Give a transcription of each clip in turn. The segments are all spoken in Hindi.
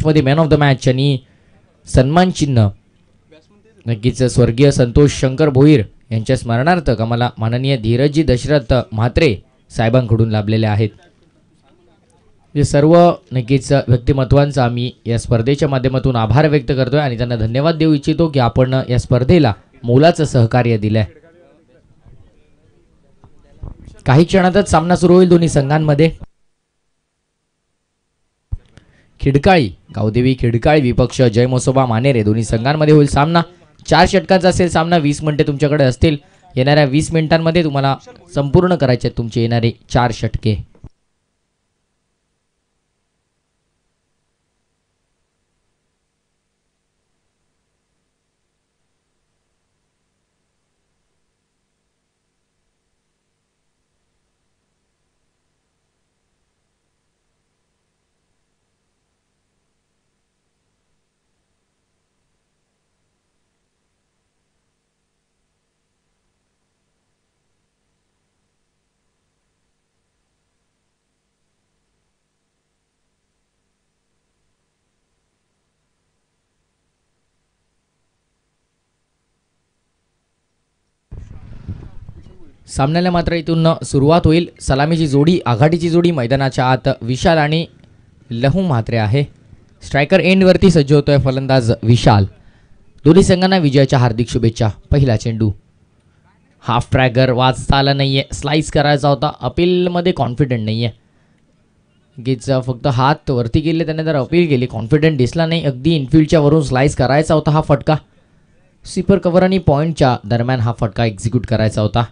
Rashtravadi man of the match आणि सन्मान चिन्ह नक्कीच स्वर्गीय संतोष शंकर भोईर यांच्या स्मरणार्थ आम्हाला माननीय धीरजी दशरथ म्हात्रे साहेबांकडून लाभलेले आहेत. हे सर्व नक्कीच व्यक्तिमत्वांचा आम्ही या स्पर्धेच्या माध्यमातून आभार व्यक्त करतोय आणि त्यांना धन्यवाद देऊ इच्छितो की आपण या स्पर्धेला मोलाचं सहकार्य दिलंय. काही क्षणातच सामना सुरू होईल दोन्ही संघांमध्ये. खिडकाळी गावदेवी खिडकाळी विपक्ष जय मोसोबा मानेरे दोन्ही संघांमध्ये होईल सामना. 4 षटकांचा असेल सामना. 20 मिनिटे तुमच्याकडे असतील. येणाऱ्या 20 मिनिटांमध्ये तुम्हाला संपूर्ण करायचे तुमचे येणारे 4 षटके. सामन्याला मात्र इथून सुरुवात होईल. सलामीची जोडी आघाडीची जोडी मैदानाच्या आत विशाल आणि लहू म्हात्रे आहे. स्ट्रायकर एंडवरती सज्ज होतोय फलंदाज विशाल. दोन्ही संघांना विजयाच्या हार्दिक शुभेच्छा. पहिला चेंडू हाफ ट्रॅगर वाचता आला नाहीये. स्लाइस करायचा होता. अपीलमध्ये कॉन्फिडंट नाहीये. गीच फक्त हात वरती गेले त्याने तर अपील केली. कॉन्फिडंट दिसला नाही. अगदी इनफिल्डच्या वरून स्लाइस करायचा होता हा फटका. स्वीपर कव्हर आणि पॉईंटच्या दरम्यान हा फटका एक्झिक्यूट करायचा होता.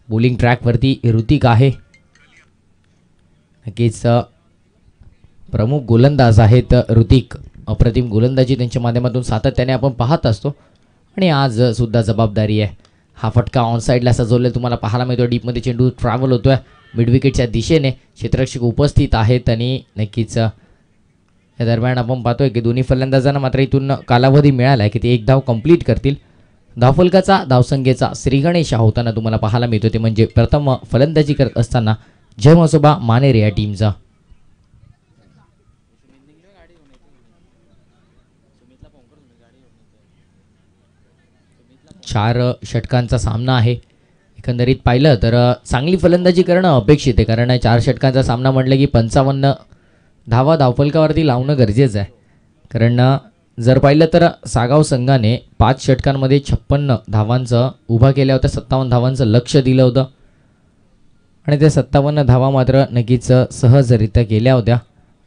बॉलिंग ट्रॅकवरती ऋतिक आहे. नक्कीच प्रमुख गोलंदाज आहेत ऋतिक. अप्रतिम गोलंदाजी त्यांच्या माध्यमातून सातत्याने आपण पाहत असतो आणि आज सुद्धा जबाबदारी आहे. हा फटका ऑन साईडला सजवलेला तुम्हाला पाहायला मिळतो. डीपमध्ये चेंडू ट्रॅव्हल होतोय मिड विकेटच्या दिशेने. क्षेत्ररक्षक उपस्थित आहेत आणि नक्कीच या दरम्यान आपण पाहतोय की दोन्ही फलंदाजांना मात्र इथून कालावधी मिळाला आहे की ते एक धाव कंप्लीट करतील. धावफलकाचा धावसंख्येचा श्रीगणेश होताना तुम्हाला पाहायला मिळतो. ते म्हणजे प्रथम फलंदाजी करत असताना जय मोसोबा मानेरे या टीमचा. चार षटकांचा सामना आहे. एकंदरीत पाहिलं तर चांगली फलंदाजी करणं अपेक्षित आहे. कारण 4 षटकांचा सामना म्हटलं की 55 धावा धावफलकावरती लावणं गरजेचं आहे. कारण जर पाहिलं तर सागाव संघाने 5 षटकांमध्ये 56 धावांचं उभा केल्या होत्या. 57 धावांचं लक्ष दिलं होतं आणि त्या 57 धावा मात्र नक्कीच सहजरित्या केल्या होत्या.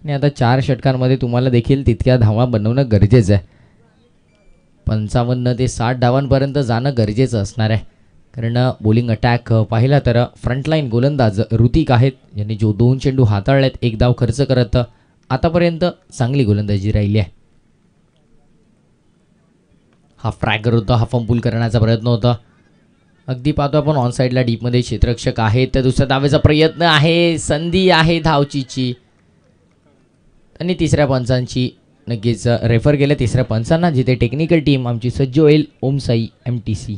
आणि आता 4 षटकांमध्ये तुम्हाला देखील तितक्या धावा बनवणं गरजेचं आहे. 55 ते 60 धावांपर्यंत जाणं गरजेचं असणार आहे. कारण बॉलिंग अटॅक पाहिला तर फ्रंटलाईन गोलंदाज ऋतिक आहेत यांनी जो 2 चेंडू हाताळलेत. 1 धाव खर्च करत आतापर्यंत चांगली गोलंदाजी राहिली आहे. हाफ ट्रॅगर होता. हाफ अंपूल करण्याचा प्रयत्न होता. अगदी पाहतो आपण ऑन साईडला डीपमध्ये क्षेत्ररक्षक आहे. तर दुसऱ्या धावेचा प्रयत्न आहे. संधी आहे धावचीची आणि तिसऱ्या पंचांची नक्कीच रेफर केलं तिसऱ्या पंचांना जिथे टेक्निकल टीम आमची सज्ज होईल. ओमसाई MTC.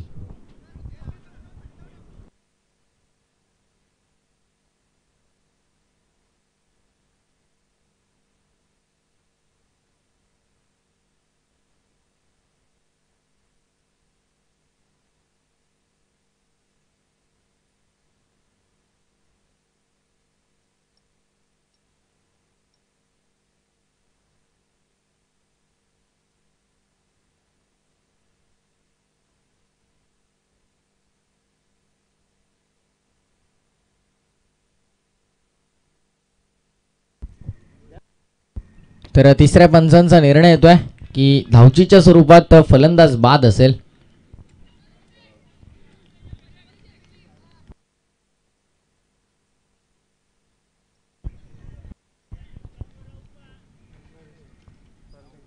तर तिसऱ्या पंचांचा निर्णय येतोय की धावचीच्या स्वरूपात फलंदाज बाद असेल.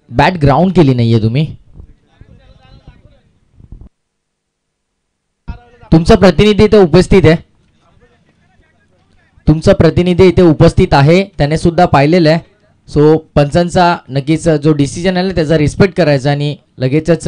बॅट ग्राउंड केली नाहीये तुम्ही. तुमचा प्रतिनिधी इथे उपस्थित आहे. तुमचा प्रतिनिधी इथे उपस्थित आहे. त्याने सुद्धा पाहिलेलं आहे. सो पंचांचा नक्कीच जो डिसिजन आहे त्याचा रिस्पेक्ट करायचा आणि लगेचच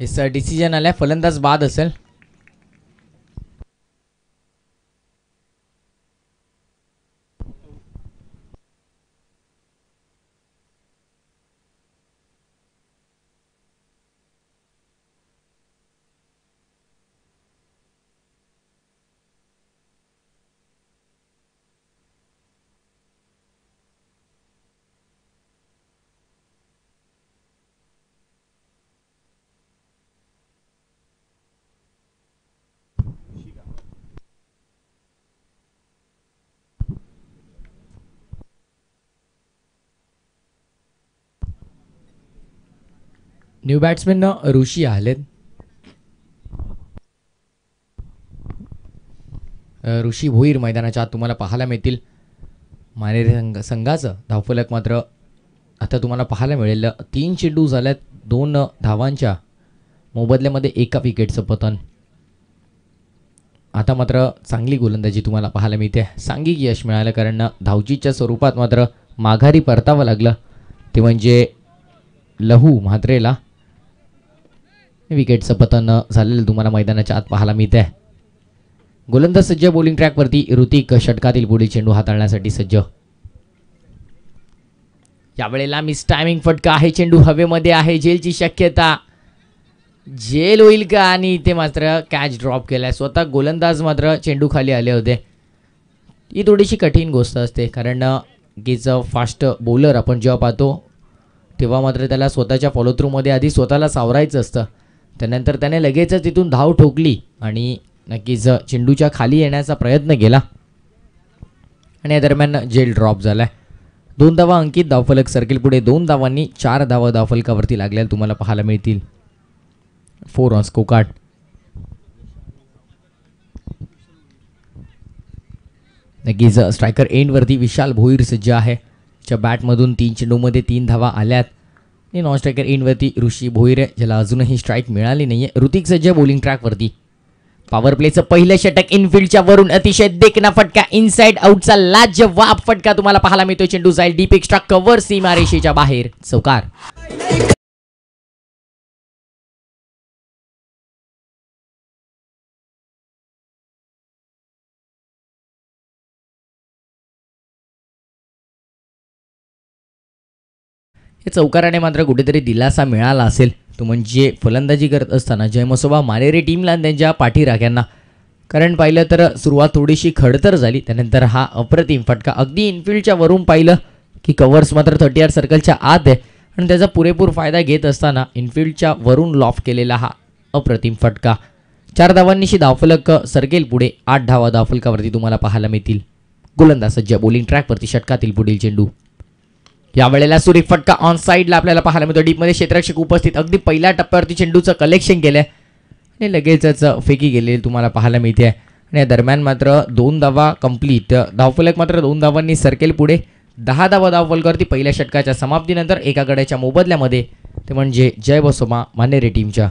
हे डिसिजन आलाय, फलंदाज बाद असेल. न्यू बॅट्समॅन ऋषी आलेत. ऋषी भोईर मैदानाच्या आत तुम्हाला पाहायला मिळतील. मानेरे संघाचं धावफलक मात्र आता तुम्हाला पाहायला मिळेल. 3 चेंडू झाल्यात, 2 धावांच्या मोबदल्यामध्ये एका विकेटचं पतन. आता मात्र चांगली गोलंदाजी तुम्हाला पाहायला मिळते. सांघिक यश मिळालं, कारण धावचीच्या स्वरूपात मात्र माघारी परतावं लागलं. ते म्हणजे लहू म्हात्रेला विकेटचं पतन झालेलं तुम्हाला मैदानाच्या आत पाहायला मिळते. गोलंदाज सज्ज, बॉलिंग ट्रॅकवरती ऋतिक षटकातील पुढील चेंडू हाताळण्यासाठी सज्ज. यावेळेला मिस टायमिंग फटका आहे. चेंडू हवेमध्ये आहे, झेलची शक्यता. झेल होईल का? आणि इथे मात्र कॅच ड्रॉप केलाय. स्वतः गोलंदाज मात्र चेंडू खाली आले होते. ही थोडीशी कठीण गोष्ट असते, कारण कीच फास्ट बॉलर आपण जेव्हा पाहतो तेव्हा मात्र त्याला स्वतःच्या फॉलो थ्रूमध्ये आधी स्वतःला सावरायचं असतं. त्यानंतर त्याने लगेचच तिथून धाव ठोकली आणि नक्कीच चेंडूच्या खाली येण्याचा प्रयत्न केला आणि या दरम्यान जेल ड्रॉप झालाय. 2 धावा अंकित. धावफलक सर्किल पुढे 2 धावांनी 4 धावा धावफलकावरती लागलेल्या तुम्हाला पाहायला मिळतील. 4 ऑन स्कोर कार्ड. नक्कीच स्ट्रायकर एंडवरती विशाल भोईर सज्ज आहे. च्या बॅटमधून 3 चेंडूमध्ये 3 धावा आल्यात आणि नॉन स्ट्रायकर एंडवरती ऋषी भोईर ज्याला अजूनही स्ट्राईक मिळाली नाहीये. ऋतिक सज्ज बॉलिंग ट्रॅकवरती. पॉवर प्लेचं पहिलं षटक इनफिल्डच्या वरून अतिशय देखना फटका. इनसाइड आउटचा लाजवाब फटका तुम्हाला पाहायला मिळतो. चेंडू जाईल डीप एक्स्ट्रा कव्हर सीमारेषेच्या बाहेर. चौकार. या चौकाराने मात्र कुठेतरी दिलासा मिळाला असेल. तो म्हणजे फलंदाजी करत असताना जयमसोबा मानेरे टीमला आणि त्यांच्या पाठीराख्यांना. कारण पाहिलं तर सुरुवात थोडीशी खडतर झाली, त्यानंतर हा अप्रतिम फटका अगदी इनफिल्डच्या वरून पाहिलं की कव्हर्स मात्र 30 सर्कलच्या आत आहे आणि त्याचा पुरेपूर फायदा घेत असताना इनफिल्डच्या वरून लॉफ केलेला हा अप्रतिम फटका. 4 धावांनीशी धावफलक सर्केल पुढे. 8 धावा धावफलकावरती तुम्हाला पाहायला मिळतील. गोलंदाज सज्ज, बॉलिंग ट्रॅकवरती षटकातील पुढील चेंडू. यावेळेला सुरेख फटका ऑन साईडला आपल्याला पाहायला मिळतो. डीपमध्ये क्षेत्ररक्षक उपस्थित. अगदी पहिल्या टप्प्यावरती चेंडूचं कलेक्शन केलंय आणि लगेचच फेकी गेलेली तुम्हाला पाहायला मिळते. आणि या दरम्यान मात्र 2 धावा कंप्लीट. धावफलक मात्र 2 धावांनी सर्केल पुढे. 10 धावा धावफलकावरती पहिल्या षटकाच्या समाप्तीनंतर एका गड्याच्या मोबदल्यामध्ये, ते म्हणजे जय बसोमा मानेरे टीमच्या.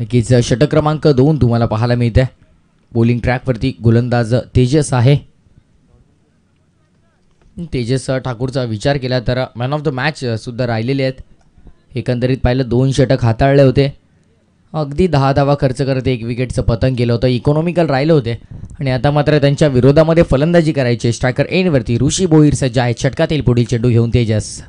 नक्कीच षटक क्रमांक 2 तुम्हाला पाहायला मिळते. बॉलिंग ट्रॅकवरती गोलंदाज तेजस आहे. तेजस ठाकूरचा विचार केला तर मॅन ऑफ द मॅच सुद्धा राहिलेले आहेत. एकंदरीत पाहिलं 2 षटक हाताळले होते अगदी 10 धावा खर्च करत एक विकेटचं पतन केलं होतं. इकॉनॉमिकल राहिले होते आणि आता मात्र त्यांच्या विरोधामध्ये फलंदाजी करायची. स्ट्रायकर एंडवरती ऋषी भोईर सज्ज आहे. षटकातील पुढील चेंडू घेऊन तेजस.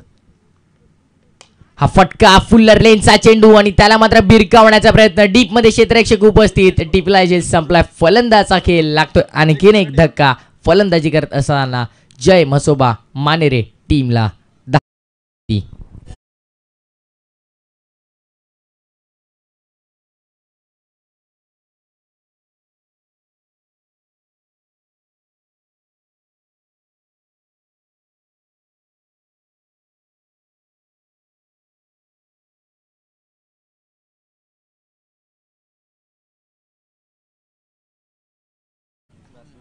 हा फटका फुल्लर लेनचा चेंडू आणि त्याला मात्र बिरकावण्याचा प्रयत्न. डीप मध्ये क्षेत्ररक्षक उपस्थित. टिपला झेल संपलाय. फलंदाचा खेळ लागतोय. आणखीन एक धक्का. फलंदाजी करत असताना जय म्हसोबा मानेरे टीमला 10.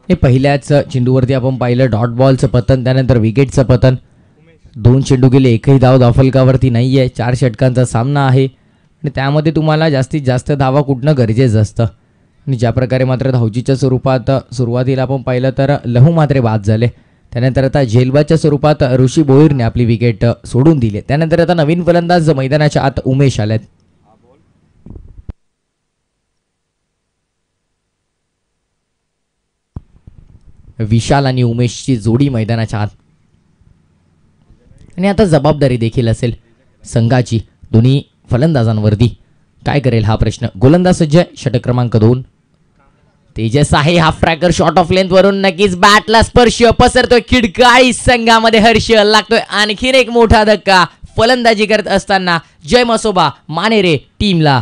हे पहिल्याच चेंडूवरती आपण पाहिलं डॉट बॉलचं पतन, त्यानंतर विकेटचं पतन. 2 चेंडू गेले, एकही धाव धावफलकावरती नाही आहे. 4 षटकांचा सामना आहे आणि त्यामध्ये तुम्हाला जास्तीत जास्त धावा कुठणं गरजेचं असतं. आणि ज्या प्रकारे मात्र धावचीच्या स्वरूपात सुरुवातीला आपण पाहिलं तर लहू मात्रे बाद झाले. त्यानंतर आता झेलबाच्या स्वरूपात ऋषी भोईरने आपली विकेट सोडून दिली. त्यानंतर आता नवीन फलंदाज मैदानाच्या आत उमेश आलेत. विशाल आणि उमेशची जोडी मैदानाच्या आत. आणि आता जबाबदारी देखील असेल संघाची दोन्ही फलंदाजांवरती. काय करेल हा प्रश्न. गोलंदाज सज्ज. षटक क्रमांक 2 तेजस आहे. Half tracker shot of length वरून नक्कीच बॅटला स्पर्श पसरतोय. खिडकाळी संघामध्ये हर्ष लागतोय. आणखीन एक मोठा धक्का. फलंदाजी करत असताना जय मसोबा मानेरे टीमला.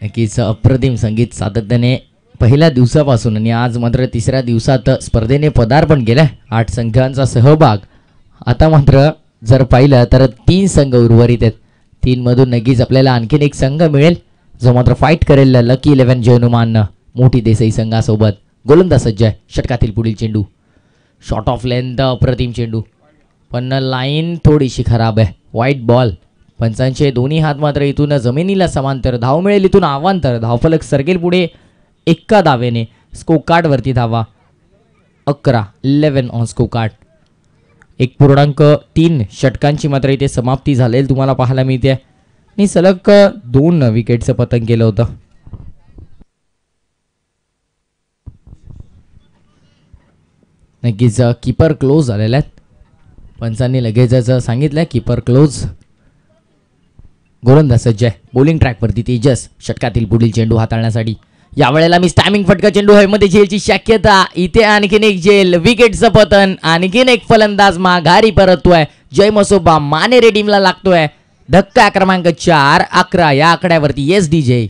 नक्कीच अप्रतिम संगीत सातत्याने पहिल्या दिवसापासून आणि आज मात्र तिसऱ्या दिवसात स्पर्धेने पदार्पण केलं. 8 संघांचा सहभाग. आता मात्र जर पाहिलं तर 3 संघ उर्वरित आहेत. 3 मधून नक्कीच आपल्याला आणखीन एक संघ मिळेल जो मात्र फाईट करेल लकी 11 जैनुमान मोठी देसाई संघासोबत. गोलंदाज सज्ज आहे. षटकातील पुढील चेंडू शॉट ऑफ लेंथ. अप्रतिम चेंडू पण लाईन थोडीशी खराब आहे. White ball. पंचांचे दोन्ही हात मात्र इथून जमिनीला समांतर. धाव मिळेल इथून अवांतर. धावफलक सरकेल पुढे एका धावेने. स्कोर कार्डवरती धावा 11 ऑन स्कोर कार्ड. 1.3 षटकांची मात्र इथे समाप्ती झालेली तुम्हाला पाहायला मिळते. आणि सलग 2 विकेटचं पतन केलं होतं. नक्कीच कीपर क्लोज झालेला आहेत. पंचांनी लगेचच सांगितलं कीपर क्लोज. गोलंदाज सज्ज आहे. बॉलिंग ट्रॅकवरती तेजस. षटकातील पुढील चेंडू हाताळण्यासाठी यावेळेला मी स्टॅमिंग फटका चेंडू हवेमध्ये झेलची शक्यता. इथे आणखीन एक झेल. विकेटचं पतन. आणखीन एक फलंदाज माघारी परततोय. जय मसोबा मानेरे टीमला लागतोय धक्का. क्रमांक 4 11 या आकड्यावरती एस डी जे.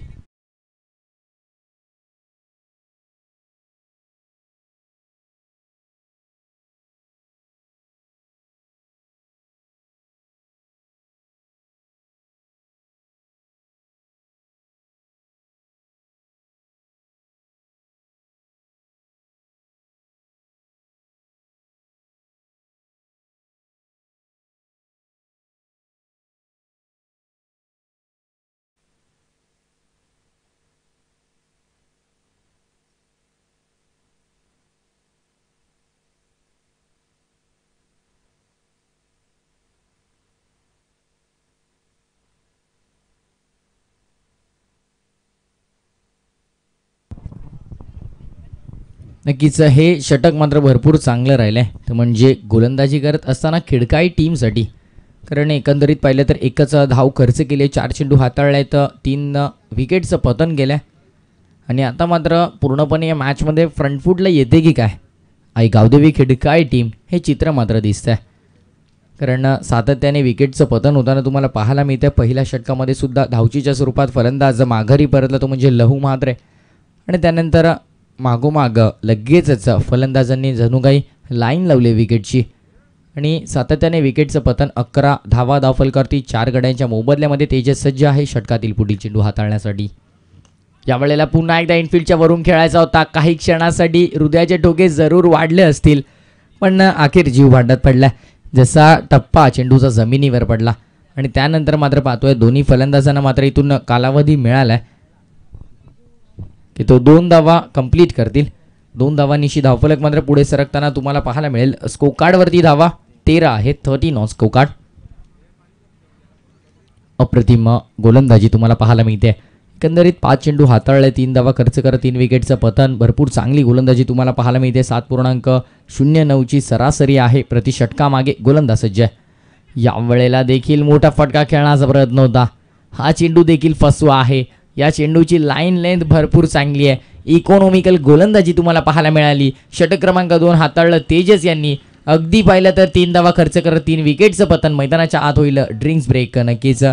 नक्कीच हे षटक मात्र भरपूर चांगलं राहिलं आहे. तर म्हणजे गोलंदाजी करत असताना खिडकाई टीमसाठी. कारण एकंदरीत पाहिलं तर एकच धाव खर्च केले. 4 चेंडू हाताळले तर 3 विकेटचं पतन केलं आहे. आणि आता मात्र पूर्णपणे या मॅचमध्ये फ्रंटफूटला येते की काय आई गावदेवी खिडकाई टीम हे चित्र मात्र दिसतं आहे. कारण सातत्याने विकेटचं पतन होताना तुम्हाला पाहायला मिळतं. पहिल्या षटकामध्ये सुद्धा धावचीच्या स्वरूपात फलंदाज माघारी परतला तो म्हणजे लहू म्हात्रे. आणि त्यानंतर मागोमाग लगेचच फलंदाजांनी जणू काही लाईन लावली विकेटची. आणि सातत्याने विकेटचं पतन. 11 धावा धावफलकावरती 4 गड्यांच्या मोबदल्यामध्ये तेजस सज्ज आहे षटकातील पुढील चेंडू हाताळण्यासाठी. यावेळेला पुन्हा एकदा इनफिल्डच्या वरून खेळायचा होता. काही क्षणासाठी हृदयाचे ठोके जरूर वाढले असतील, पण अखेर जीव भांड्यात पडला. जसा टप्पा चेंडूचा जमिनीवर पडला आणि त्यानंतर मात्र पाहतोय दोन्ही फलंदाजांना मात्र इथून कालावधी मिळालाय की तो 2 धावा कंप्लीट करतील. 2 धावांनिशी धावफलक मात्र पुढे सरकताना तुम्हाला पाहायला मिळेल. स्कोकार्डवरती धावा 13 आहेत, 13 ऑन स्कोकार्ड. अप्रतिम गोलंदाजी तुम्हाला पाहायला मिळते. एकंदरीत 5 चेंडू हाताळले, 3 धावा खर्च करत 3 विकेटचं पतन. भरपूर चांगली गोलंदाजी तुम्हाला पाहायला मिळते. 7.09ची सरासरी आहे प्रति षटकामागे. गोलंदाज सज्ज आहे. यावेळेला देखील मोठा फटका खेळण्याचा प्रयत्न होता. हा चेंडू देखील फसवा आहे. या चेंडूची लाईन लेंथ भरपूर चांगली आहे. इकॉनॉमिकल गोलंदाजी तुम्हाला पाहायला मिळाली. षटक क्रमांक 2 हाताळलं तेजस यांनी. अगदी पाहिलं तर 3 धावा खर्च करत 3 विकेटचं पतन. मैदानाच्या आत होईल ड्रिंक्स ब्रेक. नक्कीच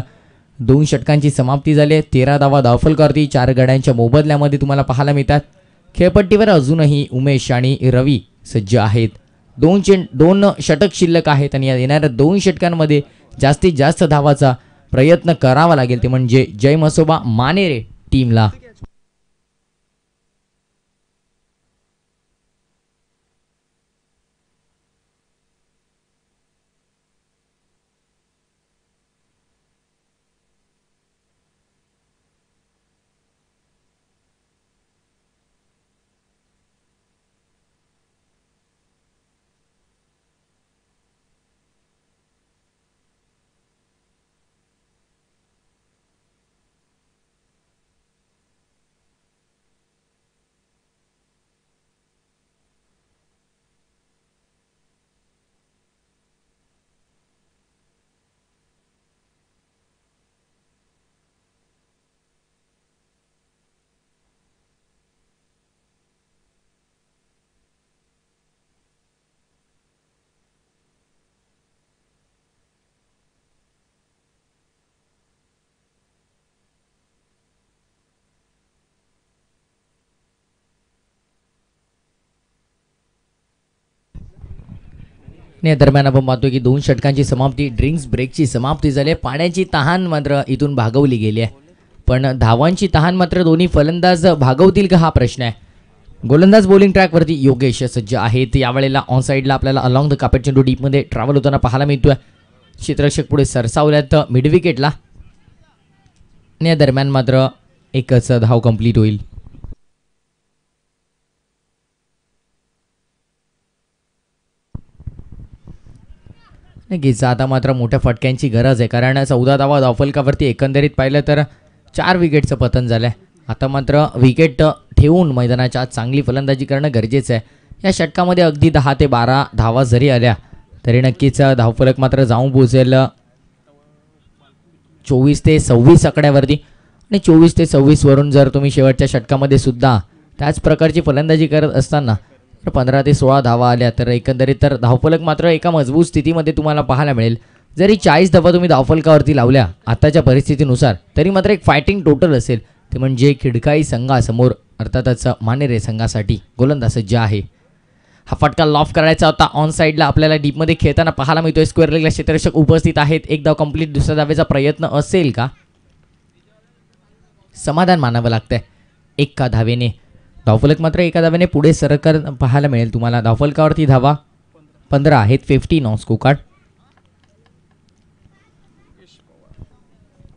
2 षटकांची समाप्ती झाली. 13 धावा धावफलकावरती 4 गड्यांच्या मोबदल्यामध्ये तुम्हाला पाहायला मिळतात. खेळपट्टीवर अजूनही उमेश आणि रवी सज्ज आहेत. 2 षटक शिल्लक आहेत आणि या येणाऱ्या 2 षटकांमध्ये जास्तीत जास्त धावाचा प्रयत्न करावा लागेल, ते म्हणजे जय मसोबा मानेरे टीमला. या दरम्यान आपण पाहतोय की 2 षटकांची समाप्ती, ड्रिंक्स ब्रेकची समाप्ती झाली. पाण्याची तहान मात्र इथून भागवली गेली आहे, पण धावांची तहान मात्र दोन्ही फलंदाज भागवतील का हा प्रश्न आहे. गोलंदाज बॉलिंग ट्रॅकवरती योगेश सज्ज आहेत. यावेळेला ऑन साईडला आपल्याला अलॉंग द कार्पेट चेंडू डीपमध्ये ट्रॅव्हल होताना पाहायला मिळतोय. क्षेत्ररक्षक पुढे सरसावल्यात मिड विकेटला. या दरम्यान मात्र एकच धाव कंप्लीट होईल. नक्कीच आता मात्र मोठ्या फटक्यांची गरज आहे, कारण 14 धावा धावफलकावरती एकंदरीत पाहिलं तर 4 विकेटचं पतन झालं आहे. आता मात्र विकेट ठेवून मैदानाच्या आत चांगली फलंदाजी करणं गरजेचं आहे. या षटकामध्ये अगदी 10 ते 12 धावा जरी आल्या तरी नक्कीच धावफलक मात्र जाऊन पोहोचेल 24 ते 26 आकड्यावरती. आणि 24 ते 26 वरून जर तुम्ही शेवटच्या षटकामध्ये सुद्धा त्याच प्रकारची फलंदाजी करत असताना 15 ते 16 धावा आल्या तर एकंदरीत तर धावफलक मात्र एका मजबूत स्थितीमध्ये तुम्हाला पाहायला मिळेल. जरी 40 धावा तुम्ही धावफलकावरती लावल्या आताच्या परिस्थितीनुसार तरी मात्र एक फायटिंग टोटल असेल, ते म्हणजे खिडकाई संघासमोर अर्थातच मानेरे संघासाठी. गोलंदाज सज्ज आहे. हा फटका लॉफ करायचा होता. ऑन साईडला आपल्याला डीपमध्ये खेळताना पाहायला मिळतोय. स्क्वेअर लेगला क्षेत्ररक्षक उपस्थित आहेत. एक धाव कंप्लीट. दुसऱ्या धावेचा प्रयत्न असेल का? समाधान मानावं लागतंय एका धावेने. धावफलक मात्र एका धावेने पुढे सरकार पाहायला मिळेल तुम्हाला. धावफलकावरती धावा 15 आहेत. 15 ऑन स्कोर.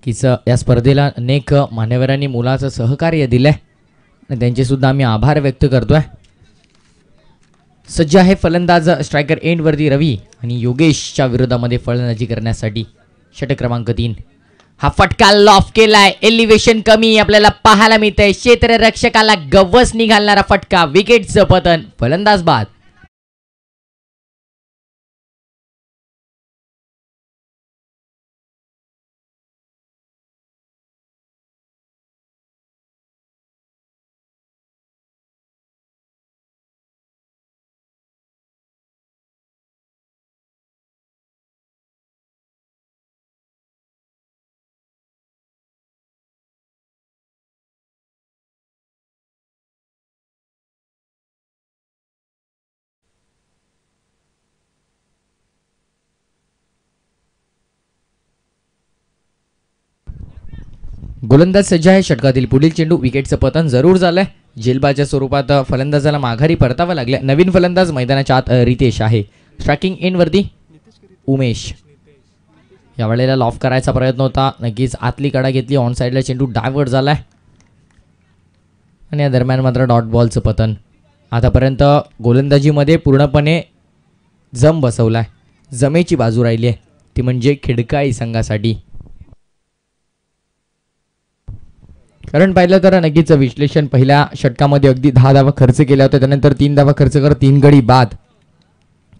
किच या स्पर्धेला अनेक मान्यवरांनी मुलाचं सहकार्य दिलंय आणि त्यांचे सुद्धा आम्ही आभार व्यक्त करतोय. सज्ज आहे फलंदाज स्ट्रायकर एंडवरती रवी आणि योगेशच्या विरोधामध्ये फलंदाजी करण्यासाठी. षटक क्रमांक 3. हा फटका लॉफ केलाय. एलिव्हेशन कमी आपल्याला पाहायला मिळतंय. क्षेत्ररक्षकाला गवस निघालणारा फटका. विकेटचं पतन. फलंदाज बाद. गोलंदाज सज्ज आहे. षटकातील पुढील चेंडू विकेटचं पतन जरूर झालंय. झेलबाच्या स्वरूपात फलंदाजाला माघारी परतावं लागलं. नवीन फलंदाज मैदानाच्या आत रितेश आहे. स्ट्रायकिंग एंडवरती उमेश. यावेळेला लॉफ करायचा प्रयत्न होता, नक्कीच आतली कडा घेतली. ऑन साईडला चेंडू डायव्हर्ट झालाय आणि या दरम्यान मात्र डॉट बॉलचं पतन. आतापर्यंत गोलंदाजीमध्ये पूर्णपणे जम बसवलाय. जमेची बाजू राहिली आहे ती म्हणजे खिडकाई संघासाठी. कारण पाहिलं तर नक्कीच विश्लेषण पहिल्या षटकामध्ये अगदी 10 धावा खर्च केल्या होत्या, त्यानंतर 3 धावा खर्च कर 3 गडी बाद,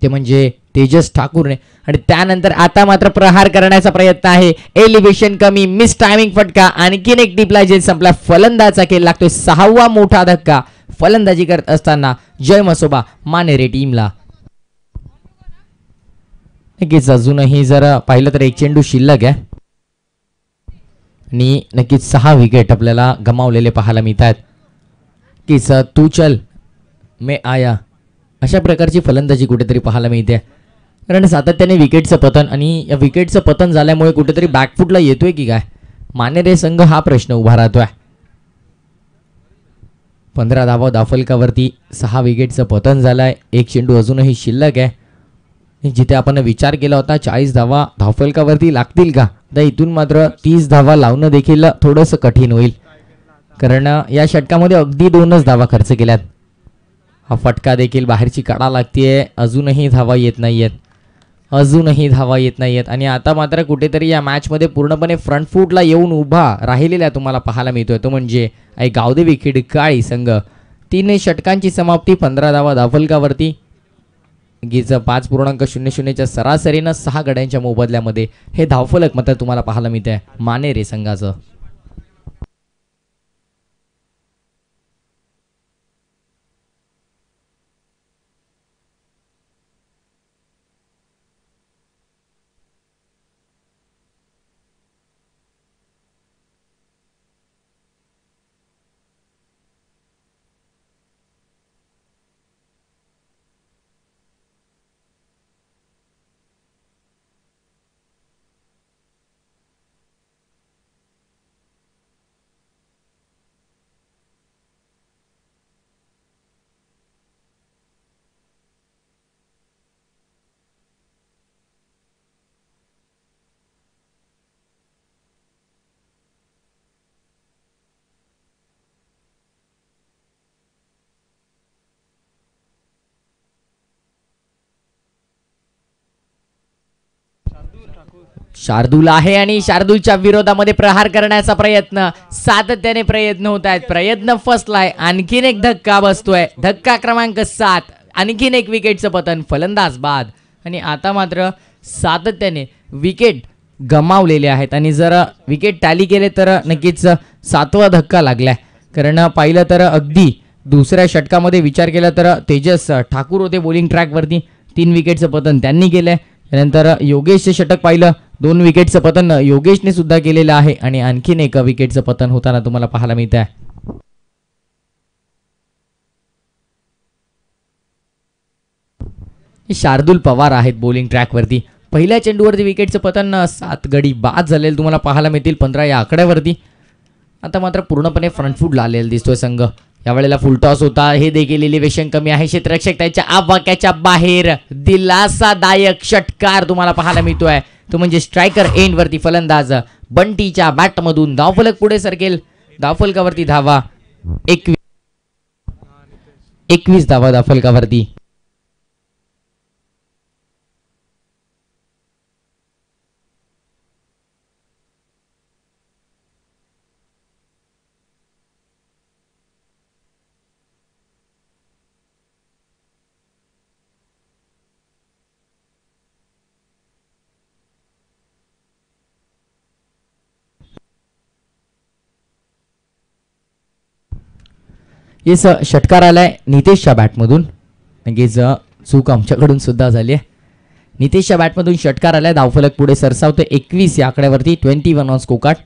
ते म्हणजे तेजस ठाकूरने. आणि त्यानंतर आता मात्र प्रहार करण्याचा प्रयत्न आहे. एलिव्हेशन कमी, मिस टायमिंग फटका, आणखीन एक टिपला जे संपला. फलंदाजा खेळ लागतोय. 6वा मोठा धक्का फलंदाजी करत असताना जय मसोबा मानेरे टीमला. नक्कीच अजूनही जर पाहिलं तर एक चेंडू शिल्लक आहे आणि नक्कीच 6 विकेट आपल्याला गमावलेले पाहायला मिळत आहेत. कीच तू चल मे आया अशा प्रकारची फलंदाजी कुठेतरी पाहायला मिळते. कारण सातत्याने विकेटचं पतन, आणि या विकेटचं पतन झाल्यामुळे कुठेतरी बॅकफुटला येतोय की काय मानेरे संघ, हा प्रश्न उभा राहतोय. 15 धावा धावफलकावरती 6 विकेटचं पतन झालंय. एक चेंडू अजूनही शिल्लक आहे. जिथे आपण विचार केला होता 40 धावा धावफलकावरती लागतील का, तर इथून मात्र 30 धावा लावणं देखील थोडंसं कठीण होईल. कारण या षटकामध्ये अगदी 2च धावा खर्च केल्यात. हा फटका देखील बाहेरची काढा लागतीये. अजूनही धावा येत नाहीयेत, अजूनही धावा येत नाहीयेत. आणि आता मात्र कुठेतरी या मॅचमध्ये पूर्णपणे फ्रंट फूटला येऊन उभा राहिलेला तुम्हाला पाहायला मिळतोय, तो म्हणजे गावदेवी खिडकाळी संघ. 3 षटकांची समाप्ती, 15 धावा धावफलकावरती. गीच 5.00च्या सरासरीनं 6 गड्यांच्या मोबदल्यामध्ये हे धावफलक मात्र तुम्हाला पाहायला मिळत आहे मानेरे संघाचं. शार्दूल आहे आणि शार्दूलच्या विरोधामध्ये प्रहार करण्याचा प्रयत्न, सातत्याने प्रयत्न होत आहेत. प्रयत्न फसलाय. आणखीन एक धक्का बसतोय. धक्का क्रमांक 7. आणखीन एक विकेटचं पतन, फलंदाज बाद. आणि आता मात्र सातत्याने विकेट गमावलेले आहेत आणि जर विकेट टॅली केले तर नक्कीच 7वा धक्का लागलाय. कारण पाहिलं तर अगदी दुसऱ्या षटकामध्ये विचार केला तर तेजस ठाकूर होते बॉलिंग ट्रॅकवरती. 3 विकेटचं पतन त्यांनी केलंय. त्यानंतर योगेशचे षटक पाहिलं, 2 विकेटचं पतन योगेशने सुद्धा केलेलं आहे आणि आणखीन एक विकेटचं पतन होताना तुम्हाला पाहायला मिळत आहे. शार्दूल पवार आहेत बॉलिंग ट्रॅकवरती. पहिल्या चेंडूवरती विकेटचं पतन, 7 गडी बाद झालेलं तुम्हाला पाहायला मिळतील 15 या आकड्यावरती. आता मात्र पूर्णपणे फ्रंटफूटला आलेला दिसतोय संघ. यावेळेला फुल टॉस होता, हे देखील एलिव्हेशन कमी आहे. क्षेत्ररक्षक त्याच्या आवाक्याच्या बाहेर. दिलासादायक षटकार तुम्हाला पाहायला मिळतोय, तो म्हणजे स्ट्रायकर एंडवरती फलंदाज बंटीच्या बॅटमधून धावफलक पुढे सरकेल. धावफलकावरती धावा 21 धावा धावफलकावरती. येस षटकार आलाय नितेशच्या बॅटमधून. नक्कीच चूक आमच्याकडून सुद्धा झाली आहे. नितेशच्या बॅटमधून षटकार आलाय. धावफलक पुढे सरसावतो 21 या आकड्यावरती. 21 ऑन स्कोरकार्ड.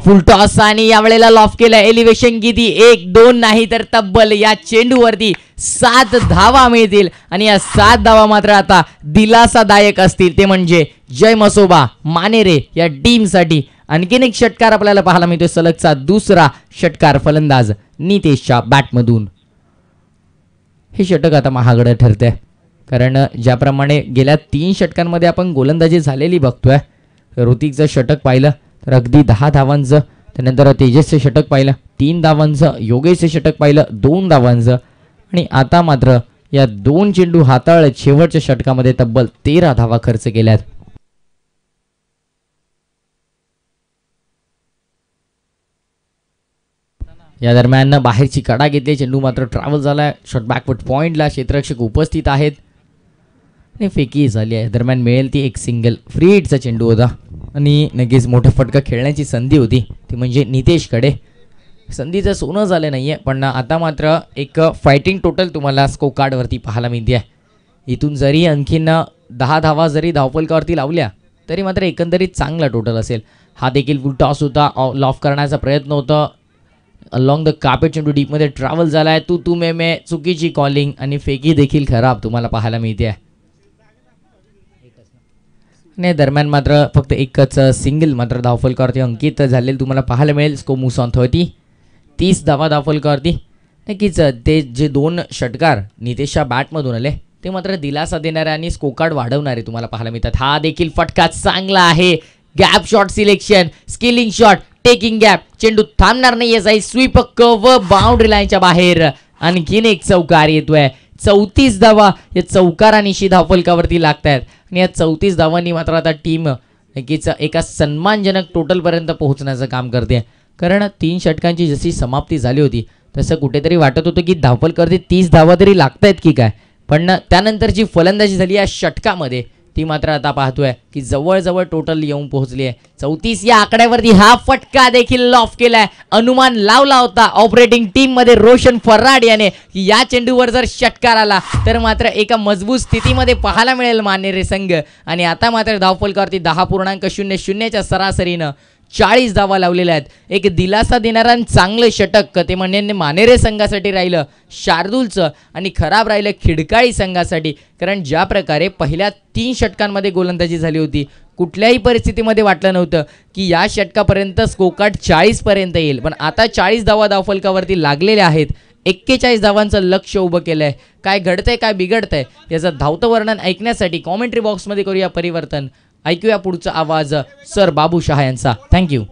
फुल टॉस आणि यावेळेला लॉफ केलाय. एलिव्हेशन किती, 1-2 नाही तर तब्बल या चेंडूवरती 7 धावा मिळतील आणि या 7 धावा मात्र आता दिलासादायक असतील. ते म्हणजे जय मसोबा मानेरे या टीमसाठी आणखीन एक षटकार आपल्याला पाहायला मिळतोय, सलगचा दुसरा षटकार फलंदाज नितेशच्या बॅटमधून. हे षटक आता महागडं ठरतंय, कारण ज्याप्रमाणे गेल्या 3 षटकांमध्ये आपण गोलंदाजी झालेली बघतोय. ऋतिकचं षटक पाहिलं तर अगदी 10 धावांचं, त्यानंतर तेजसचं षटक पाहिलं 3 धावांचं, योगेशचं षटक पाहिलं 2 धावांचं, आणि आता मात्र या 2 चेंडू हाताळत शेवटच्या षटकामध्ये तब्बल 13 धावा खर्च केल्यात. या दरम्यान बाहेरची कडा घेतली, चेंडू मात्र ट्रॅव्हल झालाय शॉट बॅकवर्ड पॉइंटला. क्षेत्ररक्षक उपस्थित आहेत आणि फेकी झाली आहे. दरम्यान मिळेल ती एक सिंगल. फ्री हिटचा चेंडू होता आणि नक्कीच मोठा फटका खेळण्याची संधी होती, ती म्हणजे नितेशकडे. संधीचं सोनं झालं नाहीये, पण आता मात्र एक फायटिंग टोटल तुम्हाला स्कोर कार्डवरती पाहायला मिळते आहे. इथून जरी आणखीन 10 धावा जरी धावफलकावरती लावल्या तरी मात्र एकंदरीत चांगला टोटल असेल. हा देखील फुल टॉस होता, लॉफ करण्याचा प्रयत्न होता. अलॉंग द कार्पेट चेंडू डीपमध्ये ट्रॅव्हल झालाय. तू मे चुकीची कॉलिंग आणि फेकी देखील खराब तुम्हाला पाहायला मिळते आहे. आणि दरम्यान मात्र फक्त एकच सिंगल मात्र धावफलकावरती अंकित झालेलं तुम्हाला पाहायला मिळेल. स्को मूव्स ऑन 30 धावा धावफलकावरती. नक्कीच ते जे 2 षटकार नितेशच्या बॅटमधून आले ते मात्र दिलासा देणारे आणि स्कोकार्ड वाढवणारे तुम्हाला पाहायला मिळतात. हा देखील फटका चांगला आहे. Gap shot selection, skilling shot, taking gap. चेंडू थांबणार नाहीये, जाईल स्वीप व बाउंड्री लाईनच्या बाहेर. आणखीन एक चौकार येतोय. 34 धावा या चौकारानिशी धावफलकावरती लागतात आणि या 34 धावांनी मात्र आता टीम नक्कीच एका सन्मानजनक टोटलपर्यंत पोहोचण्याचं काम करते. कारण 3 षटकांची जशी समाप्ती झाली होती तसं कुठेतरी वाटत होतं की धावफलकावरती 30 धावा तरी लागतायत की काय, पण त्यानंतर जी फलंदाजी झाली या षटकामध्ये ती मात्र आता पाहतोय की जवळजवळ टोटल येऊन पोहोचली आहे 34 या आकड्यावरती. हा फटका देखील लॉफ केलाय. अनुमान लावला होता ऑपरेटिंग टीम मध्ये रोशन फर्राड याने की या चेंडूवर जर षटकार आला तर मात्र एका मजबूत स्थितीमध्ये पाहायला मिळेल मानेरे संघ. आणि आता मात्र धावफलकावरती 10.00च्या सरासरीनं 40 धावा लावलेल्या आहेत. एक दिलासा देणारा चांगलं षटक ते म्हणजे मानेरे संघासाठी राहिलं शार्दूलचं आणि खराब राहिलं खिडकाळी संघासाठी. कारण ज्या प्रकारे पहिल्या 3 षटकांमध्ये गोलंदाजी झाली होती कुठल्याही परिस्थितीमध्ये वाटलं नव्हतं की या षटकापर्यंत स्कोरकार्ड 40 पर्यंत येईल, पण आता 40 धावा धावफलकावरती लागलेल्या आहेत. 41 धावांचं लक्ष उभं केलंय. काय घडतंय काय बिघडतंय याचं धावतं वर्णन ऐकण्यासाठी कॉमेंट्री बॉक्समध्ये करूया परिवर्तन. ऐकूया पुढचा आवाज सर बाबू शहा यांचा. थँक्यू.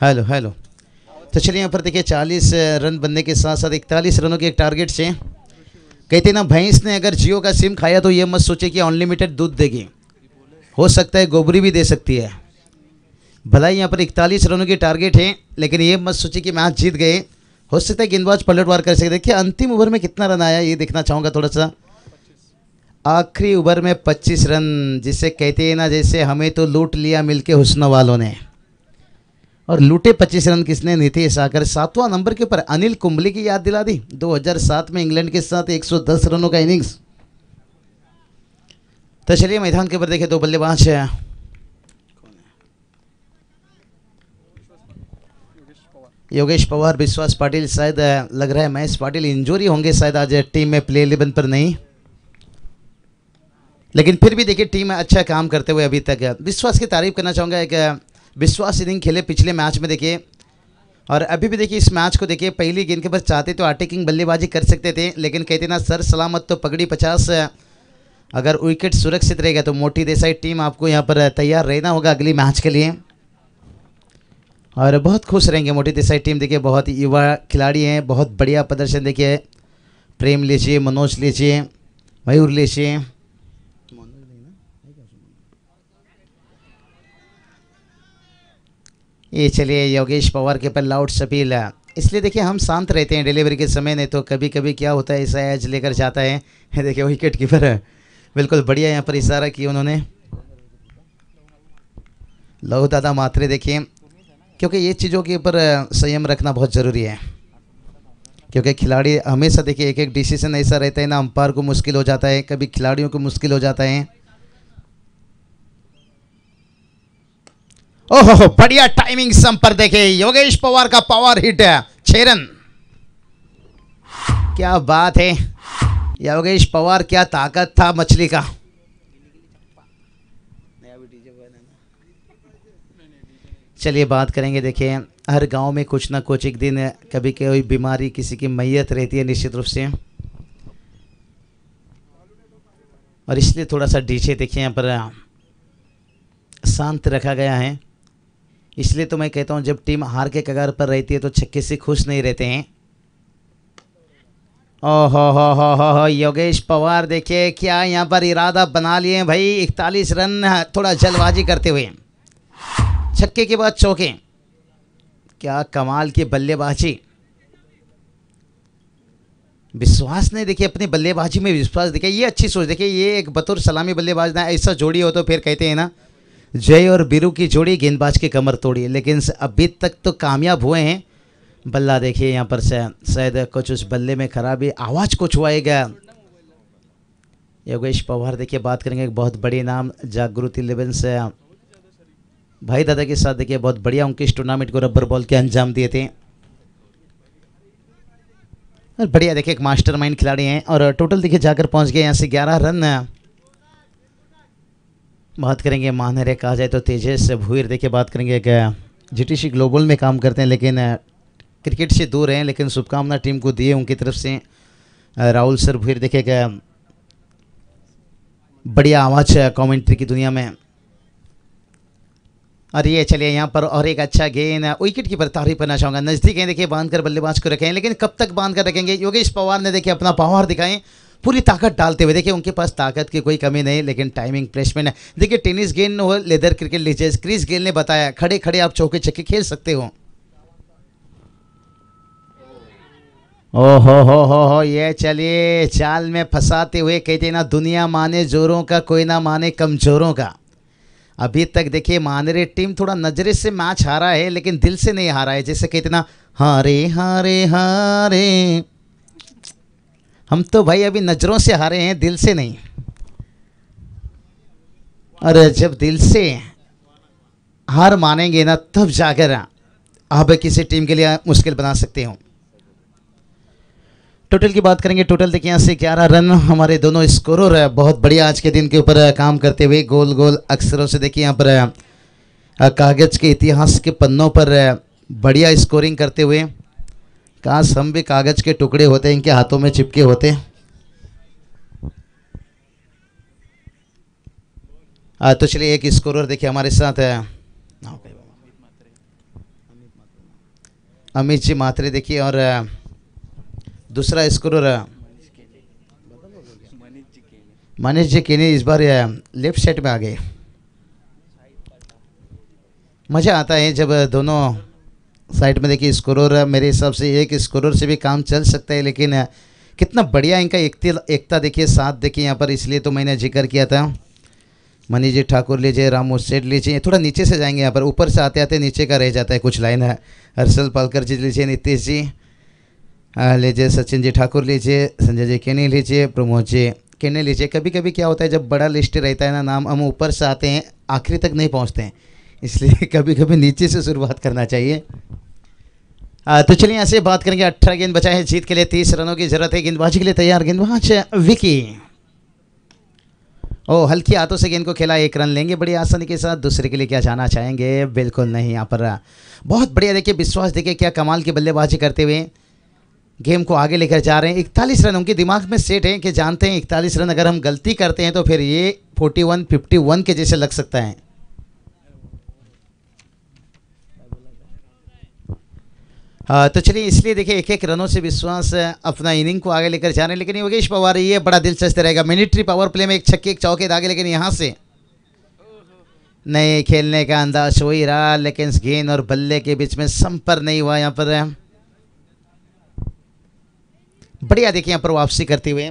Hello hello. तो चलिए यहाँ पर देखिए 40 रन बनने के साथ साथ 41 रनों के एक टारगेट से कहते ना, भैंस ने अगर जियो का सिम खाया तो ये मत सोचे कि अनलिमिटेड दूध देगी, हो सकता है गोबरी भी दे सकती है। भला ही यहाँ पर 41 रनों की टारगेट है, लेकिन ये मत सोचिए कि मैच जीत गए, हो सकता है गेंदबाज पलटवार कर सकते। देखिए अंतिम ओवर में कितना रन आया ये देखना चाहूँगा थोड़ा सा। आखिरी ओवर में 25 रन, जिसे कहते हैं ना, जैसे हमें तो लूट लिया मिलके हुस्न वालों ने, और लूटे 25 रन किसने? नीतीश आकर 7वां नंबर के ऊपर अनिल कुंबले की याद दिला दी। 2007 में इंग्लैंड के साथ 110 रनों का इनिंग्स। तो चलिए मैदान के ऊपर देखे दो बल्लेबाज है, योगेश पवार, विश्वास पाटिल। शायद लग रहा है महेश पाटिल इंजरी होंगे शायद आज टीम में, प्ले 11 पर नहीं, लेकिन फिर भी देखिए टीम अच्छा काम करते हुए अभी तक। विश्वास की तारीफ करना चाहूँगा, एक विश्वास इनिंग खेले पिछले मैच में देखिए, और अभी भी देखिए इस मैच को देखिए, पहली गेंद के बाद चाहते तो अटैकिंग बल्लेबाजी कर सकते थे, लेकिन कहते ना सर सलामत तो पगड़ी 50। अगर विकेट सुरक्षित रहेगा तो मोटी देसाई टीम आपको यहाँ पर तैयार रहना होगा अगली मैच के लिए, और बहुत खुश रहेंगे मोटी देसाई टीम। देखिए बहुत युवा खिलाड़ी हैं, बहुत बढ़िया प्रदर्शन। देखिए प्रेम लीजिए, मनोज लीजिए, मयूर लीजिए, ये चलिए योगेश पवार के पर लाउड सपील। इसलिए देखिए हम शांत रहते हैं डिलीवरी के समय, नहीं तो कभी कभी क्या होता है ऐसा एज लेकर जाता है। देखिए विकेट कीपर बिल्कुल बढ़िया यहाँ पर इशारा किया उन्होंने, लहू दादा मात्रे। देखिए क्योंकि ये चीज़ों के ऊपर संयम रखना बहुत ज़रूरी है, क्योंकि खिलाड़ी हमेशा देखिए एक एक डिसीजन ऐसा रहता है ना, अंपायर को मुश्किल हो जाता है, कभी खिलाड़ियों को मुश्किल हो जाता है। ओहो बढ़िया टाइमिंग संपर, देखे योगेश पवार का पावर हिट है, 6 रन। क्या बात है योगेश पवार, क्या ताकत था मछली का। चलिए बात करेंगे, देखिए हर गांव में कुछ ना कुछ एक दिन कभी कोई बीमारी, किसी की मैयत रहती है निश्चित रूप से, और इसलिए थोड़ा सा डीजे देखिए यहाँ पर शांत रखा गया है। इसलिए तो मैं कहता हूँ जब टीम हार के कगार पर रहती है तो छक्के से खुश नहीं रहते हैं। ओहो हो योगेश पवार देखिए क्या यहाँ पर इरादा बना लिए भाई, 41 रन थोड़ा जल्दबाजी करते हुए, छक्के के बाद चौके, क्या कमाल की बल्लेबाजी। विश्वास ने देखिए अपनी बल्लेबाजी में विश्वास देखिए, ये अच्छी सोच। देखिए ये एक बतौर सलामी बल्लेबाज ना ऐसा जोड़ी हो तो फिर कहते हैं ना जय और बीरू की जोड़ी गेंदबाज की कमर तोड़ी, लेकिन अभी तक तो कामयाब हुए हैं। बल्ला देखिए यहाँ पर से शायद कुछ उस बल्ले में खराबी, आवाज़ कुछ हुआएगा। योगेश पवार देखिए बात करेंगे, एक बहुत बड़ी नाम जागृति 11 से भाई दादा के साथ देखिए बहुत बढ़िया उनके इस टूर्नामेंट को रबर बॉल के अंजाम दिए थे, और बढ़िया देखिए एक मास्टरमाइंड खिलाड़ी हैं, और टोटल देखिए जाकर पहुंच गए यहाँ से 11 रन। बात करेंगे मानहरे कहा जाए तो तेजस भूयर, देखिए बात करेंगे जीटीसी ग्लोबल में काम करते हैं, लेकिन क्रिकेट से दूर हैं, लेकिन शुभकामना टीम को दिए उनकी तरफ से। राहुल सर भूयर देखिए क्या बढ़िया आवाज़ कमेंट्री की दुनिया में। और ये चलिए यहाँ पर और एक अच्छा गेंद, विकेट कीपर तारीफ करना चाहूँगा, नज़दीक हैं देखिए, बांध कर बल्लेबाज को रखें, लेकिन कब तक बांध कर रखेंगे। योगेश पवार ने देखिए अपना पावर दिखाएं, पूरी ताकत डालते हुए। देखिए उनके पास ताकत की कोई कमी नहीं, लेकिन टाइमिंग प्लेसमेंट है। देखिए टेनिस गेंद हो, लेदर क्रिकेट लीजिए, क्रिस गेल ने बताया खड़े खड़े आप चौके छक्के खेल सकते हो। ओहो हो ये चलिए चाल में फंसाते हुए, कहते ना दुनिया माने जोरों का कोई ना माने कमजोरों का। अभी तक देखिए मानरे टीम थोड़ा नजरे से मैच हारा है, लेकिन दिल से नहीं हारा है। जैसे कहते ना हारे हारे हारे, हम तो भाई अभी नजरों से हारे हैं, दिल से नहीं। और जब दिल से हार मानेंगे ना तब जाकर आप किसी टीम के लिए मुश्किल बना सकते हो। टोटल की बात करेंगे, टोटल देखिए यहाँ से 11 रन हमारे दोनों स्कोरर बहुत बढ़िया आज के दिन के ऊपर काम करते हुए, गोल गोल अक्षरों से देखिए यहाँ पर कागज के इतिहास के पन्नों पर बढ़िया स्कोरिंग करते हुए। काश हम भी कागज के टुकड़े होते, इनके हाथों में चिपके होते। तो चलिए एक स्कोरर देखिए हमारे साथ है, अमित जी मात्रे देखिए, और दूसरा स्कोरर मनीष जी केनी इस बार लेफ्ट साइड में आ गए। मज़ा आता है जब दोनों साइड में देखिए स्कोरर, मेरे हिसाब से एक स्कोरर से भी काम चल सकता है, लेकिन कितना बढ़िया इनका एकता देखिए, साथ देखिए यहाँ पर, इसलिए तो मैंने जिक्र किया था। मनीष जी ठाकुर लीजिए, रामू सेठ लीजिए, थोड़ा नीचे से जाएंगे यहाँ पर, ऊपर से आते आते नीचे का रह जाता है कुछ लाइन है। हर्षल पालकर जी लीजिए, नीतीश जी लीजिए, सचिन जी ठाकुर लीजिए, संजय जी केनी लीजिए, प्रमोद जी केनी लीजिए। कभी कभी क्या होता है जब बड़ा लिस्ट रहता है ना नाम, हम ऊपर से आते हैं आखिरी तक नहीं पहुँचते हैं, इसलिए कभी कभी नीचे से शुरुआत करना चाहिए। तो चलिए यहाँ से बात करेंगे। 18 गेंद बचा है, जीत के लिए 30 रनों की जरूरत है। गेंदबाजी के लिए तैयार गेंदबाज विकी, ओ हल्की हाथों से गेंद को खेला, 1 रन लेंगे बड़ी आसानी के साथ। दूसरे के लिए क्या जाना चाहेंगे? बिल्कुल नहीं, यहाँ पर बहुत बढ़िया देखिए विश्वास, देखिए क्या कमाल की बल्लेबाजी करते हुए गेम को आगे लेकर जा रहे हैं। 41 रन उनके दिमाग में सेट है कि जानते हैं 41 रन अगर हम गलती करते हैं तो फिर ये 41-51 के जैसे लग सकता है। तो चलिए इसलिए देखिए 1-1 रनों से विश्वास अपना इनिंग को आगे लेकर जा रहे हैं। लेकिन योगेश पवार ये बड़ा दिलचस्प रहेगा, मिलिट्री पावर प्ले में 1 छक्के 1 चौके दागे, लेकिन यहाँ से नहीं खेलने का अंदाज हो ही रहा, लेकिन गेंद और बल्ले के बीच में संपर्क नहीं हुआ। यहाँ पर बढ़िया देखिए यहाँ पर वापसी करते हुए।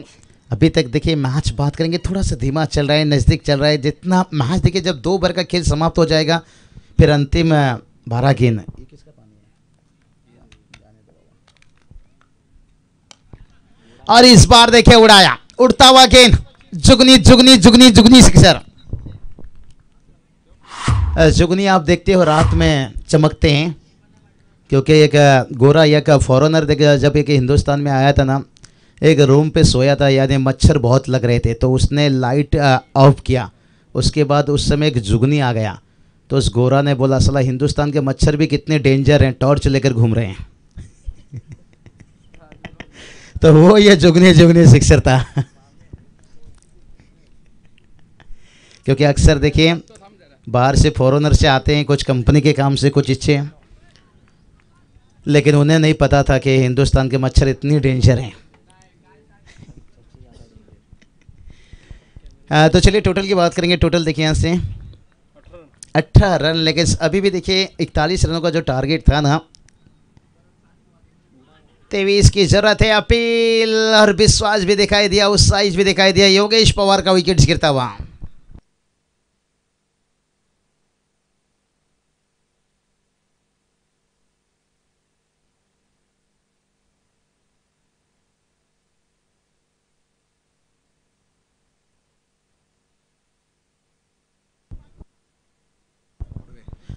अभी तक देखिए मैच बात करेंगे थोड़ा सा धीमा चल रहा है, नज़दीक चल रहा है। जितना मैच देखिए जब 2 ओवर का खेल समाप्त हो जाएगा फिर अंतिम 12 गेंद, और इस बार देखिए उड़ाया, उड़ता हुआ गेंद, जुगनी जुगनी जुगनी जुगनी सिक्सर। जुगनी आप देखते हो रात में चमकते हैं, क्योंकि एक गोरा एक फॉरेनर देखा जब एक हिंदुस्तान में आया था ना, एक रूम पे सोया था, यानी मच्छर बहुत लग रहे थे, तो उसने लाइट ऑफ किया। उसके बाद उस समय एक जुगनी आ गया, तो उस गोरा ने बोला साला हिंदुस्तान के मच्छर भी कितने डेंजर हैं, टॉर्च लेकर घूम रहे हैं। तो वो ये जुगनी जुगनी सिक्सर था। क्योंकि अक्सर देखिए बाहर से फॉरेनर से आते हैं कुछ कंपनी के काम से, कुछ इच्छे, लेकिन उन्हें नहीं पता था कि हिंदुस्तान के मच्छर इतनी डेंजर हैं। तो चलिए टोटल की बात करेंगे। टोटल देखिए यहाँ से 18 रन, लेकिन अभी भी देखिए 41 रनों का जो टारगेट था ना, 23 की जरूरत है। अपील और विश्वास भी दिखाई दिया, उत्साह भी दिखाई दिया। योगेश पवार का विकेट गिरता हुआ।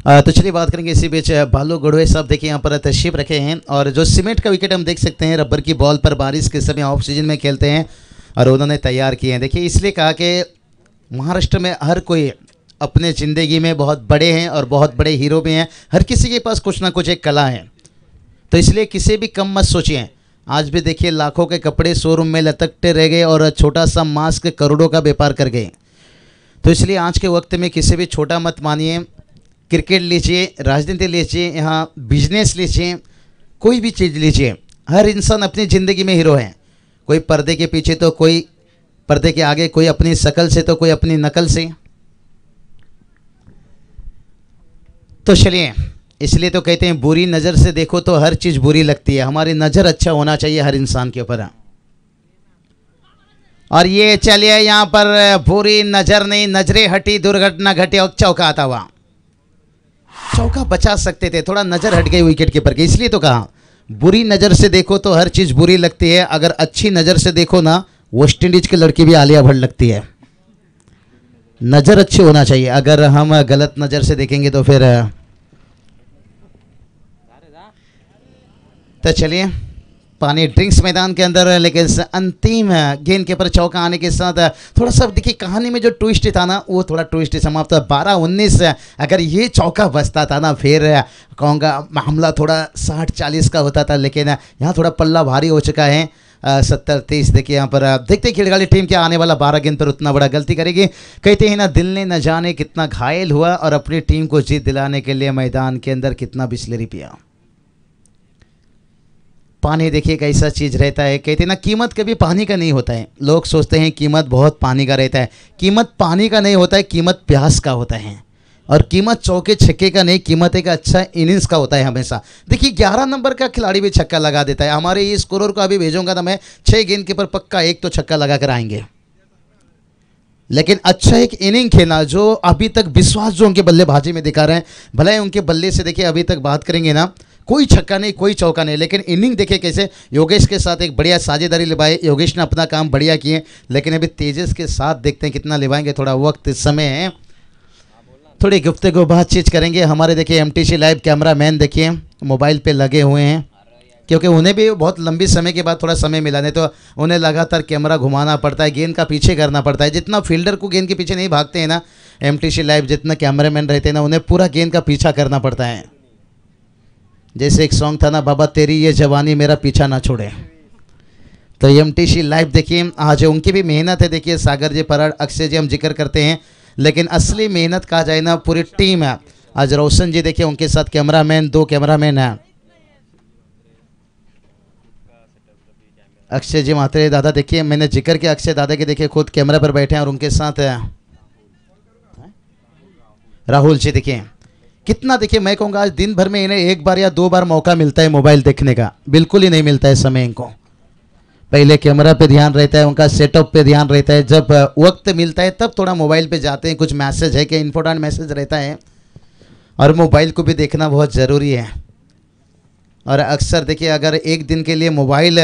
तो चलिए बात करेंगे इसी बीच बालू गढ़वे साहब देखिए यहाँ पर तशरीफ रखे हैं, और जो सीमेंट का विकेट हम देख सकते हैं रबर की बॉल पर बारिश के समय ऑफ सीजन में खेलते हैं, और उन्होंने तैयार किए हैं। देखिए इसलिए कहा कि महाराष्ट्र में हर कोई अपने ज़िंदगी में बहुत बड़े हैं और बहुत बड़े हीरो भी हैं, हर किसी के पास कुछ ना कुछ एक कला है, तो इसलिए किसी भी कम मत सोचिए। आज भी देखिए लाखों के कपड़े शोरूम में लटकते रह गए और छोटा सा मास्क करोड़ों का व्यापार कर गए। तो इसलिए आज के वक्त में किसी भी छोटा मत मानिए। क्रिकेट लीजिए, राजनीति लीजिए, यहाँ बिजनेस लीजिए, कोई भी चीज़ लीजिए, हर इंसान अपनी ज़िंदगी में हीरो है। कोई पर्दे के पीछे तो कोई पर्दे के आगे, कोई अपनी शकल से तो कोई अपनी नकल से। तो चलिए इसलिए तो कहते हैं बुरी नज़र से देखो तो हर चीज़ बुरी लगती है। हमारी नज़र अच्छा होना चाहिए हर इंसान के ऊपर। और ये चलिए यहाँ पर बुरी नज़र नहीं, नजरें हटी, दुर्घटना घटी और चौका आता हुआ। चौका बचा सकते थे, थोड़ा नज़र हट गई विकेट कीपर की, इसलिए तो कहा बुरी नज़र से देखो तो हर चीज़ बुरी लगती है, अगर अच्छी नज़र से देखो ना, वेस्ट इंडीज की लड़की भी आलिया भट्ट लगती है। नज़र अच्छी होना चाहिए, अगर हम गलत नज़र से देखेंगे तो फिर। तो चलिए पानी ड्रिंक्स मैदान के अंदर, लेकिन अंतिम गेंद के पर चौका आने के साथ थोड़ा सा देखिए कहानी में जो ट्विस्ट था ना, वो थोड़ा ट्विस्ट समाप्त हुआ। 12-19 अगर ये चौका बचता था ना, फिर कहूँगा मामला थोड़ा 60-40 का होता था, लेकिन यहाँ थोड़ा पल्ला भारी हो चुका है। 70-30 देखिए यहाँ पर देखते खिलगाड़ी टीम क्या आने वाला 12 गेंद पर उतना बड़ा गलती करेगी। कहते हैं ना, दिल ने न जाने कितना घायल हुआ और अपनी टीम को जीत दिलाने के लिए मैदान के अंदर कितना बिस्लेरी पिया। पानी देखिए कैसा चीज़ रहता है। कहते हैं ना कीमत कभी पानी का नहीं होता है। लोग सोचते हैं कीमत बहुत पानी का रहता है। कीमत पानी का नहीं होता है, कीमत प्यास का होता है। और कीमत चौके छक्के का नहीं, कीमत एक अच्छा इनिंग्स का होता है हमेशा। देखिए 11 नंबर का खिलाड़ी भी छक्का लगा देता है। हमारे इस स्कोरर को अभी भेजूंगा तो मैं 6 गेंद के पर पक्का एक तो छक्का लगा कर आएंगे। लेकिन अच्छा एक इनिंग खेला जो अभी तक विश्वास जो उनके बल्लेबाजी में दिखा रहे हैं। भले उनके बल्ले से देखिए अभी तक बात करेंगे ना, कोई छक्का नहीं कोई चौका नहीं, लेकिन इनिंग देखिए कैसे योगेश के साथ एक बढ़िया साझेदारी निभाई। योगेश ने अपना काम बढ़िया किए, लेकिन अभी तेजस के साथ देखते हैं कितना निभाएंगे। थोड़ा वक्त इस समय है, थोड़ी गुफ्तगू बातचीत करेंगे। हमारे देखिए MTC लाइव कैमरा मैन देखिए मोबाइल पे लगे हुए हैं, क्योंकि उन्हें भी बहुत लंबी समय के बाद थोड़ा समय मिला, नहीं तो उन्हें लगातार कैमरा घुमाना पड़ता है, गेंद का पीछे करना पड़ता है। जितना फील्डर को गेंद के पीछे नहीं भागते हैं ना MTC लाइव, जितना कैमरामैन रहते हैं ना उन्हें पूरा गेंद का पीछा करना पड़ता है। जैसे एक सॉन्ग था ना, बाबा तेरी ये जवानी मेरा पीछा ना छोड़े। तो MTC लाइव देखिए आज उनकी भी मेहनत है। देखिए सागर जी, पराड़, अक्षय जी हम जिक्र करते हैं, लेकिन असली मेहनत कहा जाए ना पूरी टीम है। आज रोशन जी देखिए उनके साथ कैमरामैन, 2 कैमरामैन हैं। अक्षय जी मात्रे दादा देखिए, मैंने जिक्र किया अक्षय दादा के, देखिए खुद कैमरा पर बैठे हैं और उनके साथ राहुल जी देखिए कितना, देखिए मैं कहूँगा आज दिन भर में इन्हें 1 बार या 2 बार मौका मिलता है मोबाइल देखने का, बिल्कुल ही नहीं मिलता है समय इनको। पहले कैमरा पे ध्यान रहता है, उनका सेटअप पे ध्यान रहता है, जब वक्त मिलता है तब थोड़ा मोबाइल पे जाते हैं। कुछ मैसेज है कि इंपॉर्टेंट मैसेज रहता है, और मोबाइल को भी देखना बहुत ज़रूरी है। और अक्सर देखिए अगर एक दिन के लिए मोबाइल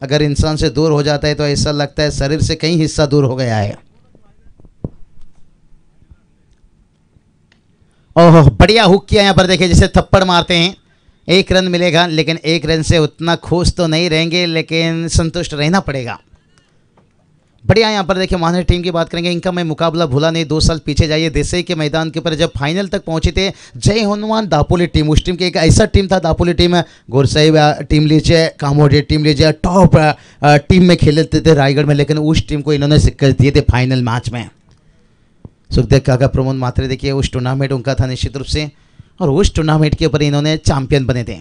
अगर इंसान से दूर हो जाता है तो ऐसा लगता है शरीर से कई हिस्सा दूर हो गया है। ओह बढ़िया हुक किया यहाँ पर, देखिए जैसे थप्पड़ मारते हैं 1 रन मिलेगा, लेकिन 1 रन से उतना खुश तो नहीं रहेंगे, लेकिन संतुष्ट रहना पड़ेगा। बढ़िया यहाँ पर देखिए मानव टीम की बात करेंगे, इनका मैं मुकाबला भूला नहीं। 2 साल पीछे जाइए देसाई के मैदान के ऊपर जब फाइनल तक पहुंचे थे जय हनुमान दापोली टीम, उस टीम की एक ऐसा टीम था दापोली टीम, गोरसाई टीम लीजिए, कामोडी टीम लीजिए, टॉप टीम में खेलते थे रायगढ़ में, लेकिन उस टीम को इन्होंने शिकस्त दिए थे फाइनल मैच में। सुखदेव काका, प्रमोद मात्रे देखिए उस टूर्नामेंट उनका था निश्चित रूप से, और उस टूर्नामेंट के ऊपर इन्होंने चैंपियन बने थे।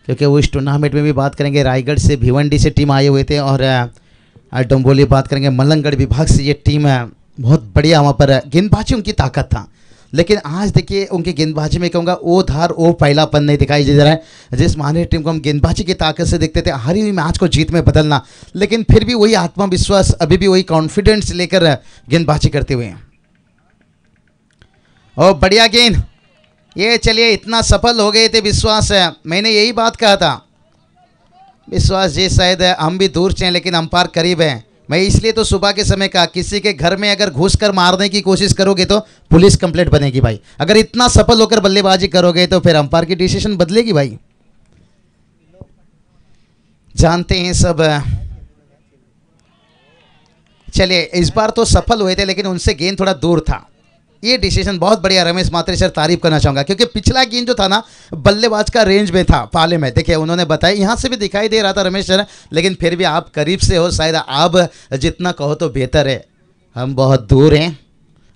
क्योंकि उस टूर्नामेंट में भी बात करेंगे रायगढ़ से, भिवंडी से टीम आए हुए थे, और डोंबोली बात करेंगे मलंगगढ़ विभाग से ये टीम है। बहुत बढ़िया वहाँ पर गेंदबाजी उनकी ताकत था, लेकिन आज देखिए उनकी गेंदबाजी में कहूँगा वो धार वो पहलापन नहीं दिखाई दे रहा है। जिस महान टीम को हम गेंदबाजी की ताकत से देखते थे, हारी हुई मैच को जीत में बदलना, लेकिन फिर भी वही आत्मविश्वास, अभी भी वही कॉन्फिडेंस लेकर गेंदबाजी करते हुए। ओ बढ़िया गेंद, ये चलिए इतना सफल हो गए थे विश्वास है, मैंने यही बात कहा था विश्वास जी, शायद हम भी दूर से हैं लेकिन अंपायर करीब हैं। मैं इसलिए तो सुबह के समय कहा किसी के घर में अगर घुसकर मारने की कोशिश करोगे तो पुलिस कंप्लेंट बनेगी भाई। अगर इतना सफल होकर बल्लेबाजी करोगे तो फिर अंपायर की डिसीजन बदलेगी भाई, जानते हैं सब। चलिए इस बार तो सफल हुए थे, लेकिन उनसे गेंद थोड़ा दूर था, ये डिसीजन बहुत बढ़िया। रमेश मात्रे सर तारीफ करना चाहूँगा, क्योंकि पिछला गेंद जो था ना बल्लेबाज का रेंज में था पाले में, देखिए उन्होंने बताया यहाँ से भी दिखाई दे रहा था रमेश सर, लेकिन फिर भी आप करीब से हो, शायद आप जितना कहो तो बेहतर है। हम बहुत दूर हैं,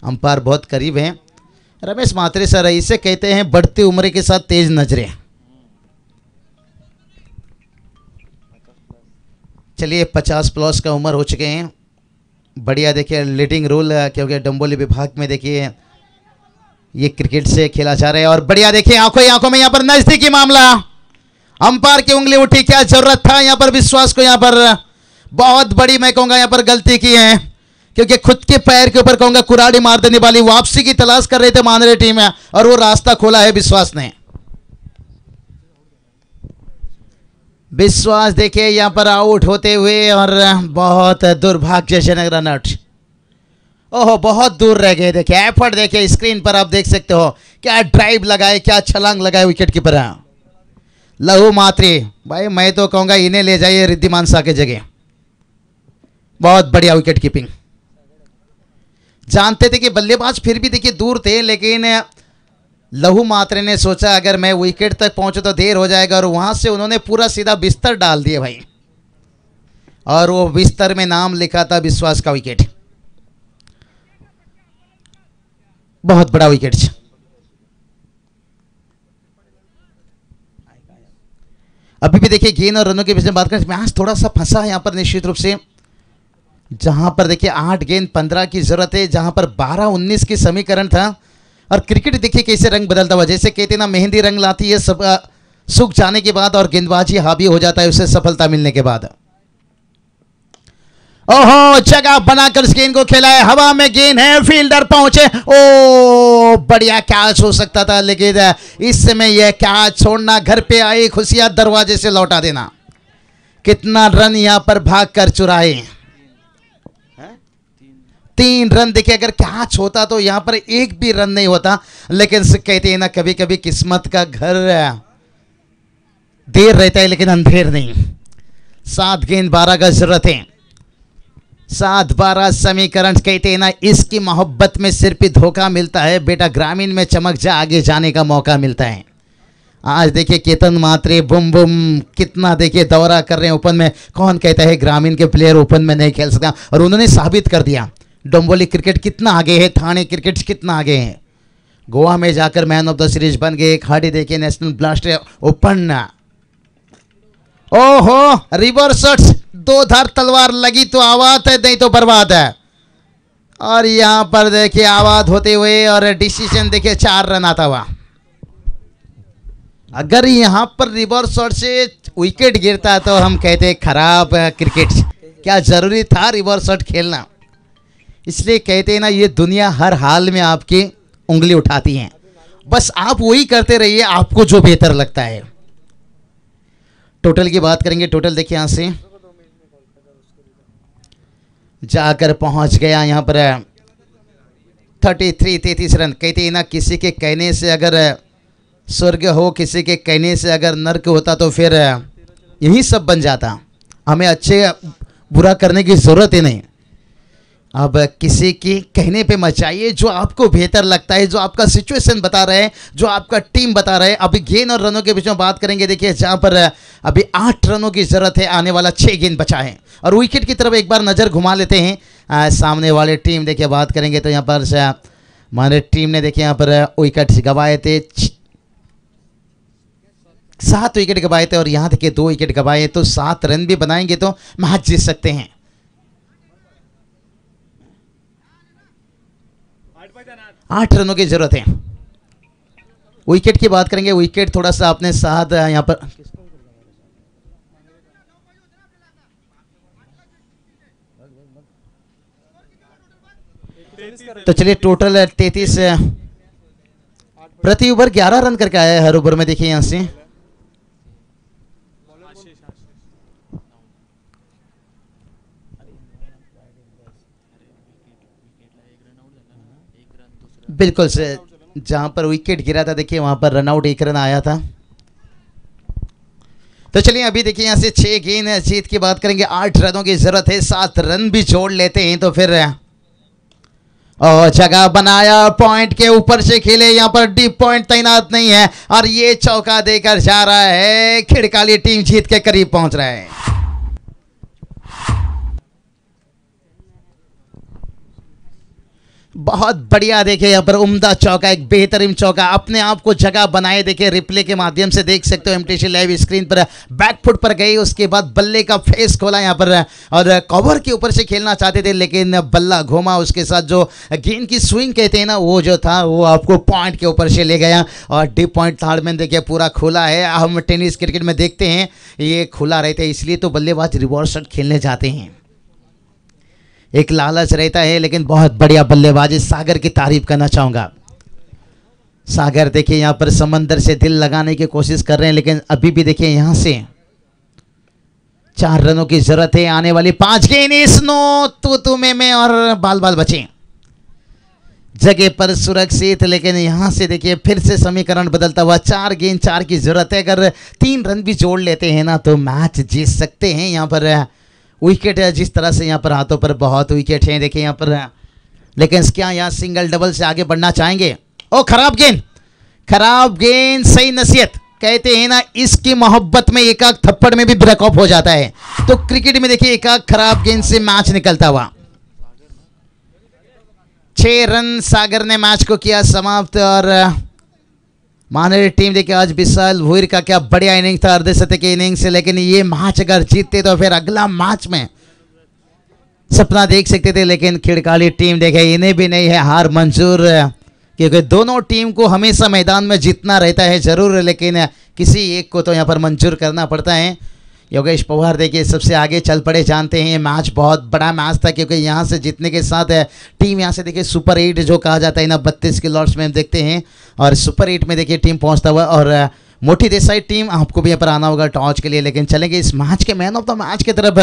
अंपायर बहुत करीब हैं। रमेश मात्रे सर इसे कहते हैं बढ़ती उम्र के साथ तेज नजरें। चलिए 50+ का उम्र हो चुके हैं, बढ़िया। देखिए लीडिंग रोल, क्योंकि डंबोली विभाग में देखिए ये क्रिकेट से खेला जा रहा है, और बढ़िया देखिए आंखों ही आंखों में यहाँ पर नजदीकी मामला, अंपायर की उंगली उठी, क्या जरूरत था यहाँ पर विश्वास को, यहाँ पर बहुत बड़ी मैं कहूँगा यहाँ पर गलती की है, क्योंकि खुद के पैर के ऊपर कहूँगा कुराड़ी मार देने वाली वापसी की तलाश कर रहे थे मानरे टीम है, और वो रास्ता खोला है विश्वास ने। विश्वास देखिए यहाँ पर आउट होते हुए, और बहुत दुर्भाग्यजनक रन आउट। ओहो बहुत दूर रह गए, देखिए एफर्ट देखिए स्क्रीन पर आप देख सकते हो, क्या ड्राइव लगाए, क्या छलांग लगाए विकेट कीपर लहू मात्री भाई। मैं तो कहूँगा इन्हें ले जाइए रिद्धिमान शाह के जगह, बहुत बढ़िया विकेट कीपिंग। जानते थे कि बल्लेबाज फिर भी देखिए दूर थे, लेकिन लहू मात्रे ने सोचा अगर मैं विकेट तक पहुंचे तो देर हो जाएगा, और वहां से उन्होंने पूरा सीधा बिस्तर डाल दिए भाई, और वो बिस्तर में नाम लिखा था विश्वास का विकेट। बहुत बड़ा विकेट। अभी भी देखिए गेंद और रनों के बीच में बात करें, मैच थोड़ा सा फंसा है यहाँ पर निश्चित रूप से, जहां पर देखिए 8 गेंद 15 की जरूरत है, जहां पर 12-19 की समीकरण था। और क्रिकेट देखिए कैसे रंग बदलता हुआ, जैसे कहते हैं ना मेहंदी रंग लाती है सब सूख जाने के बाद और गेंदबाजी हावी हो जाता है उसे सफलता मिलने के बाद। ओहो, जगह बनाकर इस गेंद को खेला है, हवा में गेंद है, फील्डर पहुंचे, ओ बढ़िया कैच हो सकता था, लेकिन इस समय यह कैच छोड़ना, घर पे आई खुशियां दरवाजे से लौटा देना। कितना रन यहां पर भाग कर चुराए, 3 रन। देखिए अगर कैच होता तो यहां पर एक भी रन नहीं होता, लेकिन कहते हैं ना कभी कभी किस्मत का घर देर रहता है लेकिन अंधेर नहीं। 7 गेंद 12 का जरूरत है, 7-12 समीकरण। कहते हैं ना इसकी मोहब्बत में सिर्फ धोखा मिलता है, बेटा ग्रामीण में चमक जा, आगे जाने का मौका मिलता है। आज देखिए केतन मात्रे बुम बुम कितना देखिए दौरा कर रहे हैं ओपन में। कौन कहता है ग्रामीण के प्लेयर ओपन में नहीं खेल सकता, और उन्होंने साबित कर दिया। डोंबोली क्रिकेट कितना आगे है, थाने क्रिकेट कितना आगे है, गोवा में जाकर मैन ऑफ द सीरीज बन गए। खाड़ी देखिए नेशनल ब्लास्टर ओपन, ओहो रिवर्स शॉट्स, 2 धार तलवार लगी तो आवाज है, नहीं तो बर्बाद है। और यहां पर देखिए आवाज होते हुए और डिसीजन देखिए 4 रन आता हुआ। अगर यहां पर रिवर्स शॉट से विकेट गिरता तो हम कहते खराब क्रिकेट, क्या जरूरी था रिवर्स शॉट खेलना। इसलिए कहते हैं ना ये दुनिया हर हाल में आपकी उंगली उठाती है, बस आप वही करते रहिए आपको जो बेहतर लगता है। टोटल की बात करेंगे, टोटल देखिए यहां से जाकर पहुंच गया यहां पर 33 रन। कहते हैं ना किसी के कहने से अगर स्वर्ग हो, किसी के कहने से अगर नर्क होता तो फिर यही सब बन जाता। हमें अच्छे बुरा करने की जरूरत ही नहीं। अब किसी की कहने पे मत जाइए, जो आपको बेहतर लगता है, जो आपका सिचुएशन बता रहे हैं, जो आपका टीम बता रहे हैं। अभी गेंद और रनों के बीच में बात करेंगे, देखिए जहां पर अभी 8 रनों की जरूरत है, आने वाला 6 गेंद बचा है। और विकेट की तरफ एक बार नजर घुमा लेते हैं। सामने वाले टीम देखिए बात करेंगे तो यहाँ पर हमारे टीम ने देखिए यहाँ पर विकेट गंवाए थे, 7 विकेट गंवाए थे, और यहाँ देखिए 2 विकेट गंवाए, तो 7 रन भी बनाएंगे तो मैच जीत सकते हैं। 8 रनों की जरूरत है। विकेट की बात करेंगे, विकेट थोड़ा सा अपने साथ यहाँ पर तो चलिए टोटल 33 प्रति ओवर 11 रन करके आया है हर ओवर में। देखिए यहां से बिल्कुल से जहां पर विकेट गिरा था देखिए वहां पर रनआउट 1 रन आया था। तो चलिए अभी देखिए यहां से 6 गेंद जीत की बात करेंगे, 8 रनों की जरूरत है, 7 रन भी जोड़ लेते हैं तो फिर और जगह बनाया, पॉइंट के ऊपर से खेले, यहां पर डीप पॉइंट तैनात नहीं है, और ये चौका देकर जा रहा है। खिड़काली टीम जीत के करीब पहुंच रहा है। बहुत बढ़िया देखिए यहाँ पर उम्दा चौका, एक बेहतरीन चौका, अपने आप को जगह बनाए। देखिए रिप्ले के माध्यम से देख सकते हो एमटीसी लाइव स्क्रीन पर। बैकफुट पर गई, उसके बाद बल्ले का फेस खोला यहाँ पर, और कवर के ऊपर से खेलना चाहते थे लेकिन बल्ला घूमा, उसके साथ जो गेंद की स्विंग कहते हैं ना वो जो था वो आपको पॉइंट के ऊपर से ले गया। और डीप पॉइंट थर्ड में देखिए पूरा खुला है। हम टेनिस क्रिकेट में देखते हैं ये खुला रहता है, इसलिए तो बल्लेबाज रिवर्स शॉट खेलने जाते हैं, एक लालच रहता है। लेकिन बहुत बढ़िया बल्लेबाजी, सागर की तारीफ करना चाहूंगा। सागर देखिए यहाँ पर समंदर से दिल लगाने की कोशिश कर रहे हैं, लेकिन अभी भी देखिए यहाँ से 4 रनों की जरूरत है। आने वाली 5 गेंद स्नो तू में और बाल बाल बचे, जगह पर सुरक्षित। लेकिन यहाँ से देखिए फिर से समीकरण बदलता हुआ, 4 गेंद 4 की जरूरत है। अगर 3 रन भी जोड़ लेते हैं ना तो मैच जीत सकते हैं। यहाँ पर विकेट जिस तरह से यहाँ पर हाथों पर बहुत विकेट हैं देखिए यहाँ पर, लेकिन क्या यहाँ सिंगल डबल से आगे बढ़ना चाहेंगे। ओ खराब गेंद, सही नसीहत। कहते हैं ना इसकी मोहब्बत में एक आध थप्पड़ में भी ब्रेकअप हो जाता है, तो क्रिकेट में देखिए एक आध खराब गेंद से मैच निकलता हुआ। 6 रन सागर ने मैच को किया समाप्त, और मानव टीम देखिए आज विशाल भूर का क्या बढ़िया इनिंग था अर्धशतक की इनिंग से, लेकिन ये मैच अगर जीतते तो फिर अगला मैच में सपना देख सकते थे, लेकिन खिड़काली टीम देखे इन्हें भी नहीं है हार मंजूर, क्योंकि दोनों टीम को हमेशा मैदान में जीतना रहता है जरूर, लेकिन किसी एक को तो यहाँ पर मंजूर करना पड़ता है। योगेश पवार देखिए सबसे आगे चल पड़े, जानते हैं ये मैच बहुत बड़ा मैच था, क्योंकि यहाँ से जीतने के साथ टीम यहाँ से देखिए सुपर 8 जो कहा जाता है ना 32 के लॉट्स में हम देखते हैं, और सुपर 8 में देखिए टीम पहुँचता हुआ, और मोटी देसाई टीम आपको भी यहाँ पर आना होगा टॉस के लिए। लेकिन चलेंगे इस मैच के मैन ऑफ द मैच की तरफ।